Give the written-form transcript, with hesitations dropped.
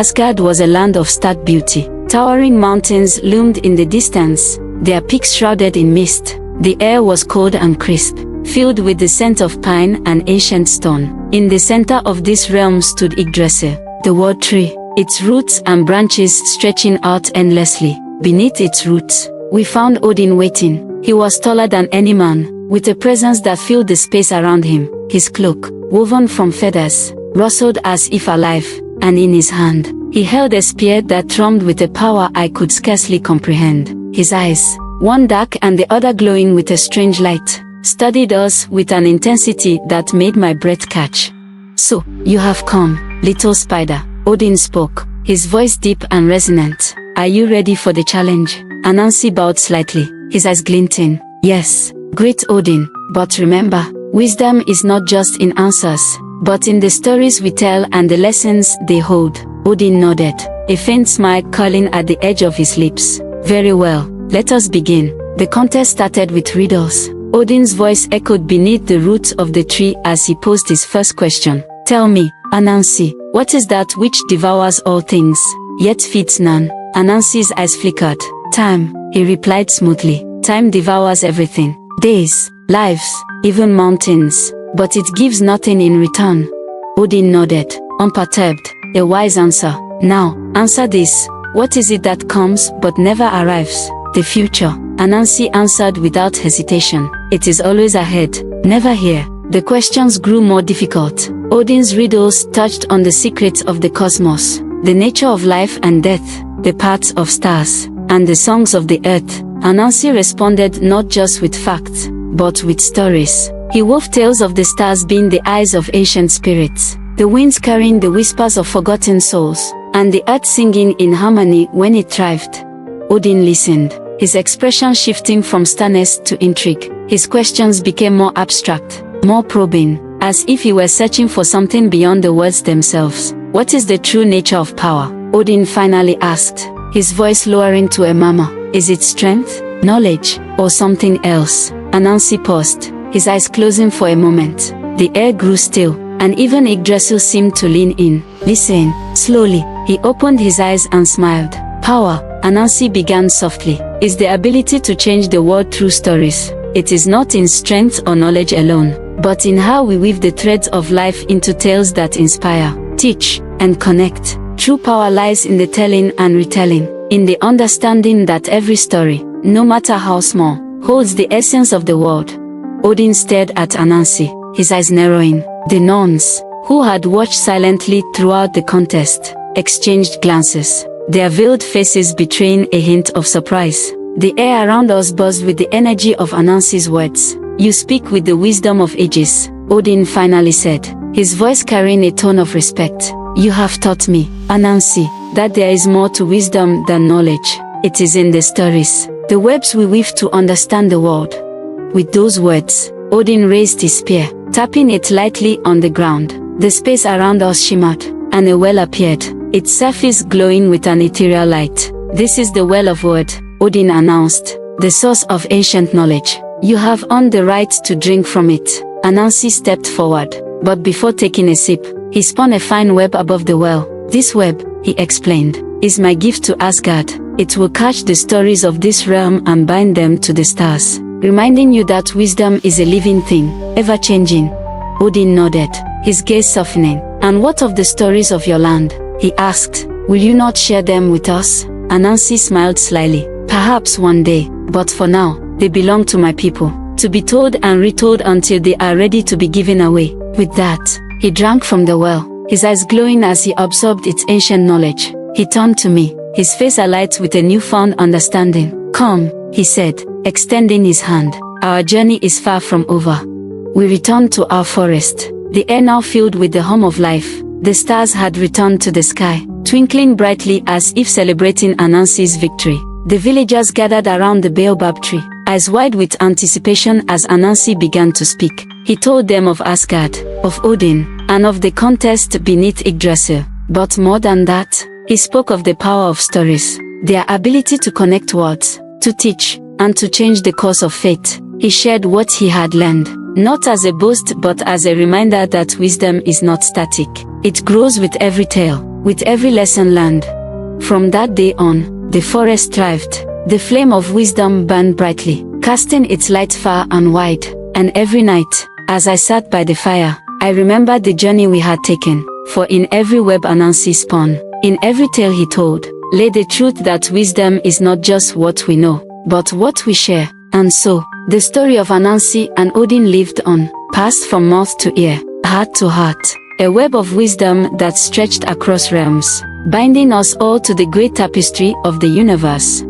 Asgard was a land of stark beauty. Towering mountains loomed in the distance, their peaks shrouded in mist. The air was cold and crisp, filled with the scent of pine and ancient stone. In the center of this realm stood Yggdrasil, the world tree, its roots and branches stretching out endlessly. Beneath its roots, we found Odin waiting. He was taller than any man, with a presence that filled the space around him. His cloak, woven from feathers, rustled as if alive, and in his hand, he held a spear that thrummed with a power I could scarcely comprehend. His eyes, one dark and the other glowing with a strange light, studied us with an intensity that made my breath catch. "So, you have come, little spider," Odin spoke, his voice deep and resonant. "Are you ready for the challenge?" Anansi bowed slightly, his eyes glinting. "Yes, great Odin, but remember, wisdom is not just in answers, but in the stories we tell and the lessons they hold." Odin nodded, a faint smile curling at the edge of his lips. "Very well, let us begin." The contest started with riddles. Odin's voice echoed beneath the roots of the tree as he posed his first question. "Tell me, Anansi, what is that which devours all things, yet feeds none?" Anansi's eyes flickered. "Time," he replied smoothly. "Time devours everything. Days, lives, even mountains. But it gives nothing in return." Odin nodded, unperturbed. "A wise answer. Now, answer this. What is it that comes but never arrives?" "The future," Anansi answered without hesitation. "It is always ahead, never here." The questions grew more difficult. Odin's riddles touched on the secrets of the cosmos, the nature of life and death, the paths of stars, and the songs of the earth. Anansi responded not just with facts, but with stories. He wove tales of the stars being the eyes of ancient spirits, the winds carrying the whispers of forgotten souls, and the earth singing in harmony when it thrived. Odin listened, his expression shifting from sternness to intrigue. His questions became more abstract, more probing, as if he were searching for something beyond the words themselves. "What is the true nature of power?" Odin finally asked, his voice lowering to a murmur. "Is it strength, knowledge, or something else?" Anansi paused, his eyes closing for a moment. The air grew still, and even Yggdrasil seemed to lean in. "Listen." Slowly, he opened his eyes and smiled. "Power," Anansi began softly, "is the ability to change the world through stories. It is not in strength or knowledge alone, but in how we weave the threads of life into tales that inspire, teach, and connect. True power lies in the telling and retelling, in the understanding that every story, no matter how small, holds the essence of the world." Odin stared at Anansi, his eyes narrowing. The nuns, who had watched silently throughout the contest, exchanged glances, their veiled faces betraying a hint of surprise. The air around us buzzed with the energy of Anansi's words. "You speak with the wisdom of ages," Odin finally said, his voice carrying a tone of respect. "You have taught me, Anansi, that there is more to wisdom than knowledge. It is in the stories, the webs we weave to understand the world." With those words, Odin raised his spear, tapping it lightly on the ground. The space around us shimmered, and a well appeared, its surface glowing with an ethereal light. "This is the well of word," Odin announced, "the source of ancient knowledge. You have earned the right to drink from it." Anansi stepped forward, but before taking a sip, he spun a fine web above the well. "This web," he explained, "is my gift to Asgard. It will catch the stories of this realm and bind them to the stars, reminding you that wisdom is a living thing, ever-changing." Odin nodded, his gaze softening. "And what of the stories of your land?" he asked. "Will you not share them with us?" Anansi smiled slyly. "Perhaps one day, but for now, they belong to my people, to be told and retold until they are ready to be given away." With that, he drank from the well, his eyes glowing as he absorbed its ancient knowledge. He turned to me, his face alight with a newfound understanding. "Come," he said, extending his hand. "Our journey is far from over." We returned to our forest, the air now filled with the hum of life. The stars had returned to the sky, twinkling brightly as if celebrating Anansi's victory. The villagers gathered around the baobab tree, eyes wide with anticipation as Anansi began to speak. He told them of Asgard, of Odin, and of the contest beneath Yggdrasil. But more than that, he spoke of the power of stories, their ability to connect words, to teach, and to change the course of fate. He shared what he had learned, not as a boast but as a reminder that wisdom is not static. It grows with every tale, with every lesson learned. From that day on, the forest thrived. The flame of wisdom burned brightly, casting its light far and wide. And every night, as I sat by the fire, I remembered the journey we had taken. For in every web Anansi spun, in every tale he told, lay the truth that wisdom is not just what we know, but what we share. And so, the story of Anansi and Odin lived on, passed from mouth to ear, heart to heart, a web of wisdom that stretched across realms, binding us all to the great tapestry of the universe.